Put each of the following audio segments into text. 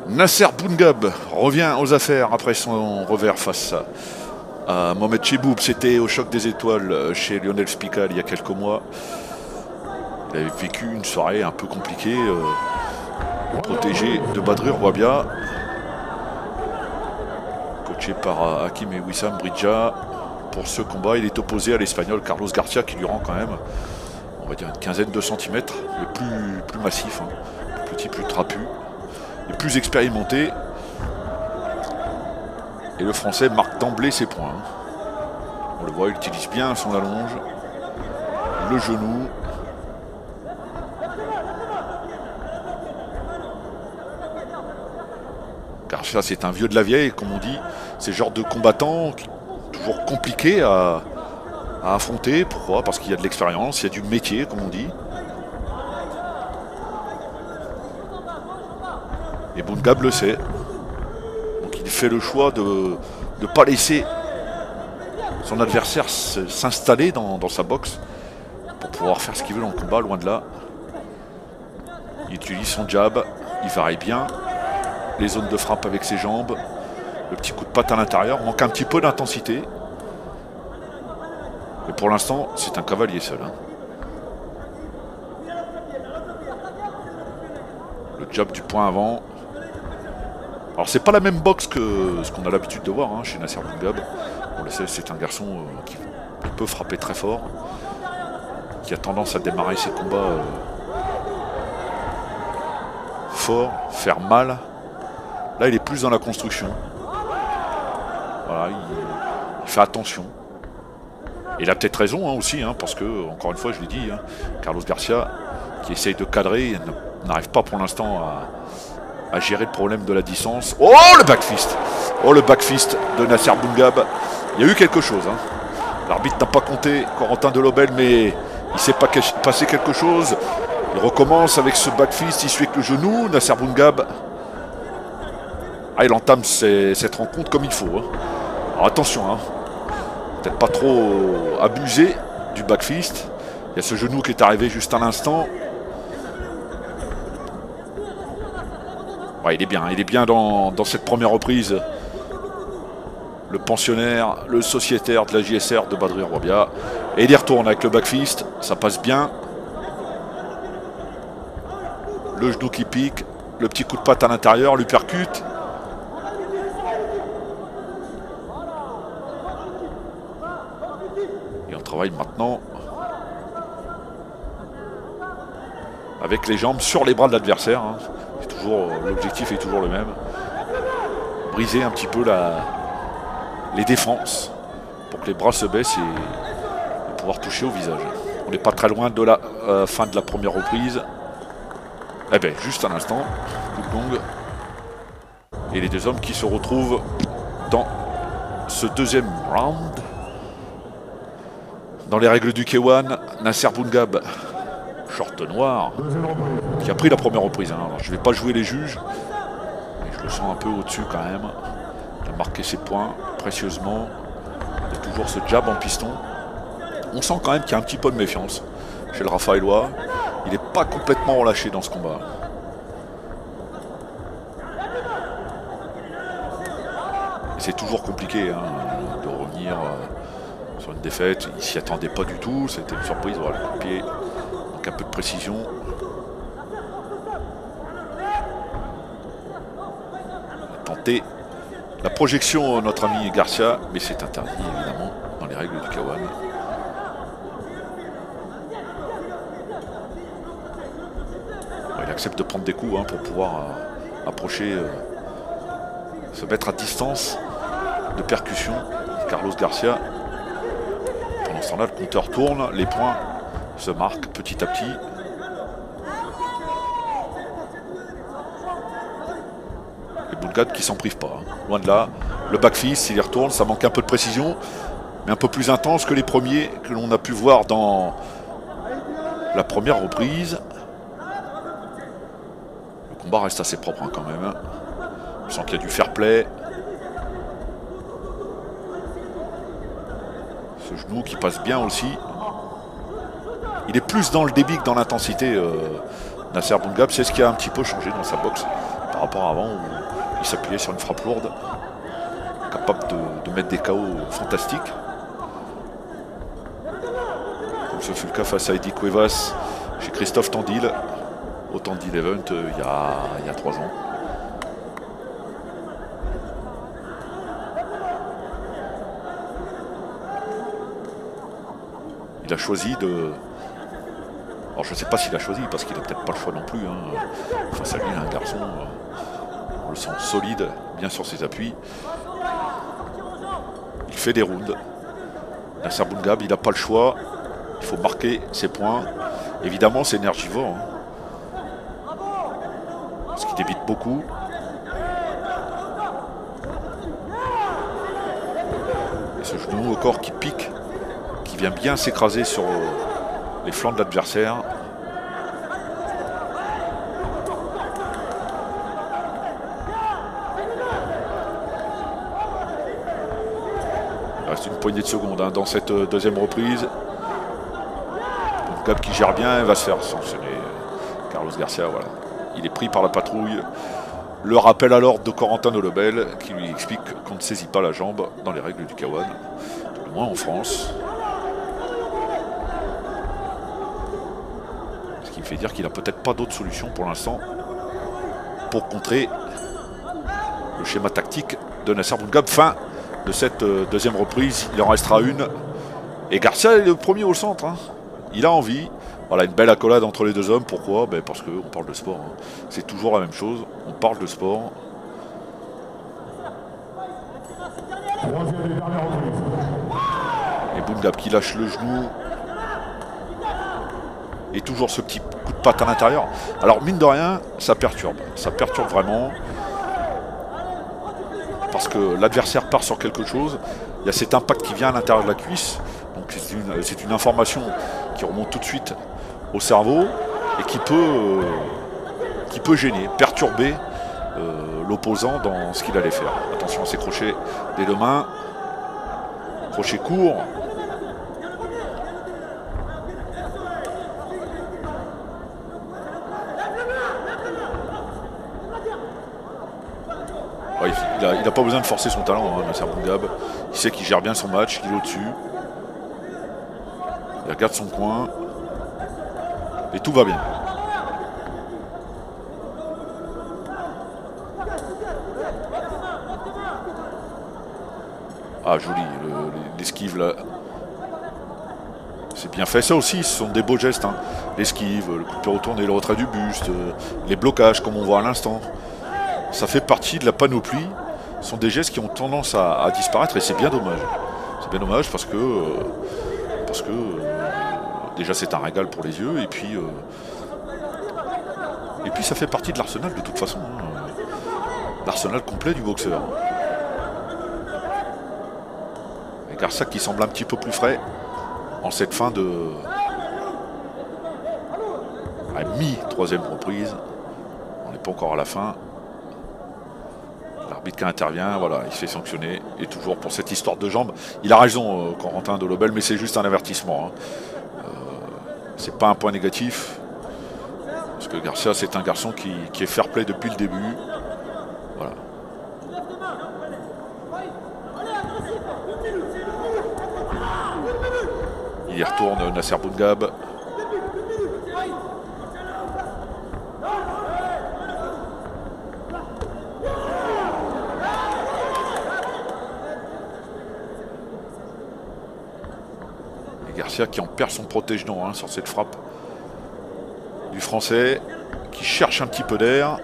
Nasser Boungab revient aux affaires après son revers face à Mohamed Cheboub. C'était au choc des étoiles chez Lionel Spical il y a quelques mois. Il avait vécu une soirée un peu compliquée, protégé de Badrur Wabia, coaché par Hakim et Wissam Bridja. Pour ce combat, il est opposé à l'Espagnol Carlos Garcia qui lui rend quand même, on va dire, une quinzaine de centimètres, le plus massif, hein, plus petit, plus trapu, et plus expérimenté. Et le Français marque d'emblée ses points. On le voit, il utilise bien son allonge, le genou. Garcia, c'est un vieux de la vieille, comme on dit. C'est le genre de combattant toujours compliqué à affronter. Pourquoi? Parce qu'il y a de l'expérience, il y a du métier, comme on dit. Et Boungab le sait. Donc il fait le choix de ne pas laisser son adversaire s'installer dans sa boxe pour pouvoir faire ce qu'il veut dans le combat, loin de là. Il utilise son jab, il varie bien les zones de frappe avec ses jambes. Le petit coup de patte à l'intérieur, manque un petit peu d'intensité. Mais pour l'instant, c'est un cavalier seul. Hein. Le jab du point avant. Alors c'est pas la même boxe que ce qu'on a l'habitude de voir hein, chez Nasser Boungab. On le sait, c'est un garçon qui peut frapper très fort, qui a tendance à démarrer ses combats fort, faire mal. Là, il est plus dans la construction. Voilà, il fait attention. Et il a peut-être raison hein, aussi, hein, parce que, encore une fois, je l'ai dit, hein, Carlos Garcia, qui essaye de cadrer, n'arrive pas pour l'instant à gérer le problème de la distance. Oh, le backfist! Oh, le backfist de Nasser Boungab. Il y a eu quelque chose. Hein. L'arbitre n'a pas compté Corentin Delobel, mais il s'est passé quelque chose. Il recommence avec ce backfist, il suit avec le genou. Nasser Boungab. Ah, il entame cette rencontre comme il faut. Hein. Alors attention, hein. Peut-être pas trop abusé du backfist. Il y a ce genou qui est arrivé juste à l'instant. Ouais, il est bien dans cette première reprise. Le pensionnaire, le sociétaire de la JSR de Badrur Wabia. Et il y retourne avec le backfist, ça passe bien. Le genou qui pique, le petit coup de patte à l'intérieur, l'uppercut. Et on travaille maintenant avec les jambes sur les bras de l'adversaire. Hein. L'objectif est toujours le même. Briser un petit peu les défenses pour que les bras se baissent et pouvoir toucher au visage. On n'est pas très loin de la fin de la première reprise. Eh bien, juste un instant, coup de gong. Et les deux hommes qui se retrouvent dans ce deuxième round. Dans les règles du K1, Nasser Boungab, short noir, qui a pris la première reprise. Hein. Alors, je ne vais pas jouer les juges, mais je le sens un peu au-dessus quand même. Il a marqué ses points précieusement. Il y a toujours ce jab en piston. On sent quand même qu'il y a un petit peu de méfiance chez le Raphaélois. Il n'est pas complètement relâché dans ce combat. C'est toujours compliqué hein, de revenir sur une défaite. Il ne s'y attendait pas du tout. C'était une surprise. Voilà, le coup de pied. Donc un peu de précision. Il a tenté la projection, notre ami Garcia, mais c'est interdit évidemment dans les règles du K1. Il accepte de prendre des coups hein, pour pouvoir approcher, se mettre à distance de percussion. Carlos Garcia. Pendant ce temps-là, le compteur tourne, les points se marquent petit à petit. Et Boungab qui s'en prive pas. Hein. Loin de là, le backfist, s'il y retourne, ça manque un peu de précision, mais un peu plus intense que les premiers que l'on a pu voir dans la première reprise. Le combat reste assez propre hein, quand même. Hein. On sent qu'il y a du fair play. Ce genou qui passe bien aussi. Il est plus dans le débit que dans l'intensité. Nasser Boungab, c'est ce qui a un petit peu changé dans sa boxe par rapport à avant où il s'appuyait sur une frappe lourde, capable de mettre des KO fantastiques. Comme ce fut le cas face à Eddie Cuevas chez Christophe Tandil, au Tandil Event il y a 3 ans. Il a choisi de... Alors je ne sais pas s'il a choisi, parce qu'il n'a peut-être pas le choix non plus. Hein. Face à lui, un garçon, on le sent solide, bien sur ses appuis. Il fait des rounds. Nasser Boungab, il n'a pas le choix. Il faut marquer ses points. Évidemment, c'est énergivore. Hein. Parce qu'il débite beaucoup. Et ce genou au corps qui pique, qui vient bien s'écraser sur les flancs de l'adversaire. Il reste une poignée de secondes hein, dans cette deuxième reprise. Boungab qui gère bien, il va se faire sanctionner. Carlos Garcia, voilà. Il est pris par la patrouille. Le rappel à l'ordre de Corentin Delobel qui lui explique qu'on ne saisit pas la jambe dans les règles du K1, tout le moins en France. Ce qui me fait dire qu'il n'a peut-être pas d'autre solution pour l'instant pour contrer le schéma tactique de Nasser Boungab. Fin de cette deuxième reprise, il en restera une. Et Garcia est le premier au centre. Hein. Il a envie. Voilà, une belle accolade entre les deux hommes. Pourquoi? Ben parce qu'on parle de sport. Hein. C'est toujours la même chose. On parle de sport. Et Boungab qui lâche le genou. Et toujours ce petit coup de patte à l'intérieur. Alors mine de rien, ça perturbe. Ça perturbe vraiment. Parce que l'adversaire part sur quelque chose. Il y a cet impact qui vient à l'intérieur de la cuisse. Donc c'est une information qui remonte tout de suite au cerveau et qui peut gêner, perturber l'opposant dans ce qu'il allait faire. Attention à ces crochets des deux mains. Crochet court. Ouais, il n'a pas besoin de forcer son talent, hein, Nasser Boungab. Il sait qu'il gère bien son match, qu'il est au-dessus. Il regarde son coin. Et tout va bien. Ah, joli, l'esquive là. C'est bien fait, ça aussi, ce sont des beaux gestes. Hein. L'esquive, le coup de pied retourné, le retrait du buste, les blocages, comme on voit à l'instant. Ça fait partie de la panoplie. Ce sont des gestes qui ont tendance à disparaître et c'est bien dommage. C'est bien dommage parce que déjà c'est un régal pour les yeux et puis ça fait partie de l'arsenal de toute façon. Hein. L'arsenal complet du boxeur. Et Garcia qui semble un petit peu plus frais en cette fin de mi-troisième reprise. On n'est pas encore à la fin. L'arbitre qui intervient, voilà, il se fait sanctionner. Et toujours pour cette histoire de jambes. Il a raison, Corentin Delobel, mais c'est juste un avertissement. Hein. C'est pas un point négatif. Parce que Garcia, c'est un garçon qui est fair play depuis le début. Voilà. Il y retourne Nasser Boungab. Et Garcia qui en perd son protège-nom sur cette frappe du Français, qui cherche un petit peu d'air.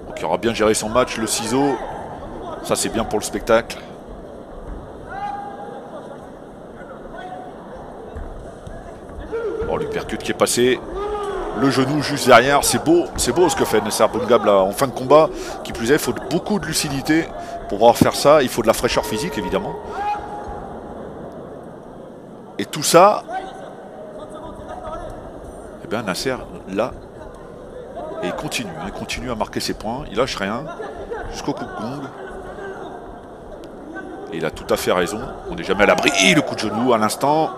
Donc il aura bien géré son match, le ciseau. Ça c'est bien pour le spectacle. Bon, l'uppercut qui est passé. Le genou juste derrière, c'est beau ce que fait Nasser Boungab là en fin de combat. Qui plus est, il faut beaucoup de lucidité pour pouvoir faire ça. Il faut de la fraîcheur physique évidemment. Et tout ça, eh bien Nasser là, et il continue à marquer ses points. Il lâche rien jusqu'au coup de gong. Et il a tout à fait raison. On n'est jamais à l'abri. Et le coup de genou à l'instant.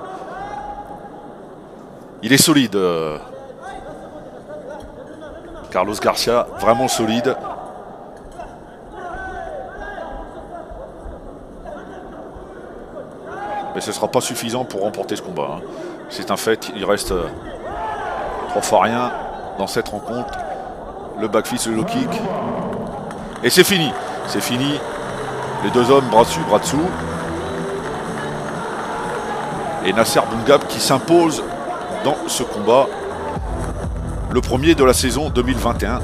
Il est solide. Carlos Garcia, vraiment solide. Mais ce ne sera pas suffisant pour remporter ce combat. Hein. C'est un fait, il reste 3 fois rien dans cette rencontre. Le backfist, le low kick. Et c'est fini. C'est fini. Les deux hommes bras dessus, bras dessous. Et Nasser Boungab qui s'impose dans ce combat. Le premier de la saison 2021-2022.